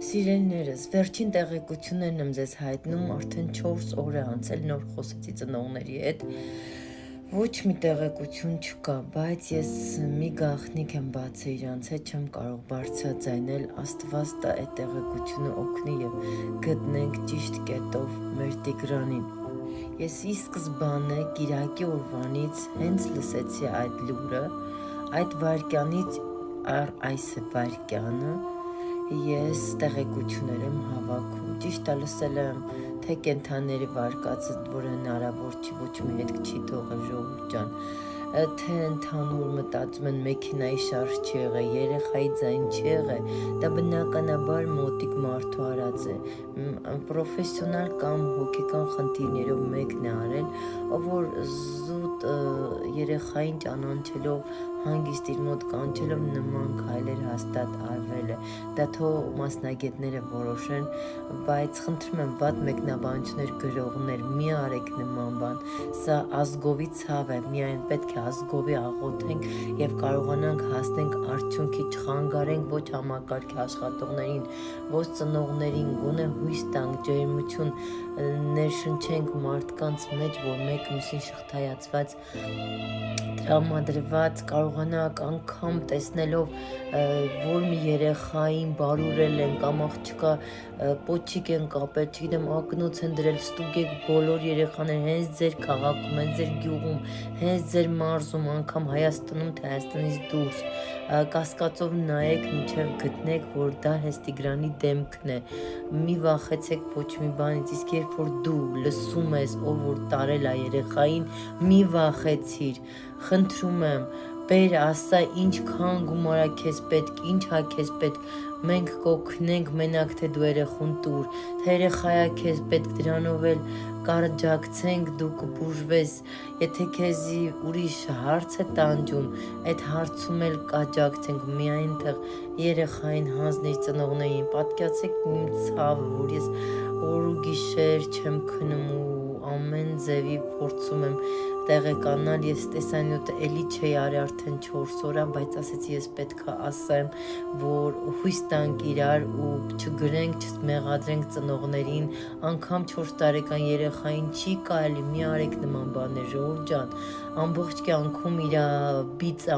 Սիրելիներս, վերջին տեղեկություններն եմ ձեզ հայտնում, արդեն 4 օր է անցել նոր խոսեցի ծնողների հետ, ոչ մի տեղեկություն չկա, բայց ես մի գաղտնիք եմ բացել իրանց հետ, չեմ կարող բարձրաձայնել, Աստված տա այդ տեղեկությունը օգնի եւ գտնենք ճիշտ կետով մեր Տիգրանին։ Ես ի սկզբանե կիրակի օրվանից հենց լսեցի այդ լուրը, այդ վայրկյանից առ այս վայրկյանը ես տեղեկություններ եմ հավաքում, ճիշտ է լսել եմ, թե կենթանիների վարկածը, որ հնարավոր չի, ոչ մի հետք չի թողել ժողովուրդ ջան, թե ընդհանուր մտածում են մեքենայի շարժ չի եղել, երեխայի ձայն չի եղել, դա բնականաբար մոտիկ մարդու արած է, պրոֆեսիոնալ կամ հոգեկան խնդիրներով մեկն է արել, որ զուտ երեխային ճանաչելով հանգիստ իր մոտ կանչելով նման քայլեր հաստատ արվել է, դա թող մասնագետները որոշեն, բայց խնդրում եմ վատ մեկնաբանություններ գրողներ, մի արեք նման բան, սա ազգովի ցավ է, միայն պետք է ազգովի աղոթենք եւ կարողանանք հասնենք արդյունքի, չխանգարենք ոչ համակարգի աշխատողներին, ոչ ծնողներին, գոնե հույս տանք, ջերմություն ներշնչենք մարդկանց մեջ, որ մեկ մյուսին շղթայացված տրամադրված կարողանանք անգամ տեսնելով, որ մի երեխային բարուրել են կամ աղջկա պոչիկ են կապել, չգիտեմ, ակնոց են դրել, ստուգեք բոլոր երեխաներ, հենց ձեր քաղաքում, հենց ձեր գյուղում, հենց ձեր մարզում, անգամ Հայաստանում, թե Հայաստանից դուրս, կասկածով նայեք, մինչև գտնեք, որ դա հենց Տիգրանի դեմքն է, մի վախեցեք ոչ մի բանից, իսկ երբ որ դու լսում ես, ով որ տարել է երեխային, մի վախեցիր, խնդրում եմ, բեր ասա ինչքան գումարա քեզ պետք, ինչա քեզ պետք, մենք կօգնենք մենակ թե դու երեխուն տուր, թե երեխայա քեզ պետք, դրանով էլ կարճակցենք, դու կբուժվես, եթե քեզի ուրիշ հարց է տանջում, այդ հարցում էլ կաջակցենք, միայն թող երեխային հանձնիր ծնողներին, պատկացեք իմ ցավը, որ ես օր ու գիշեր չեմ քնում ու ամեն ձևի փորձում եմ տեղեկանալ, ես տեսանյութը էլի չի արի արդեն 4 օր, բայց ասեցի ես պետք է ասեմ, որ հույս տանք իրար ու չգրենք, չմեղադրենք ծնողներին, անգամ 4 տարեկան երեխային չի կարելի, մի արեք նման բաներ, ժողովուրդ ջան, ամբողջ կյանքում իր բիծա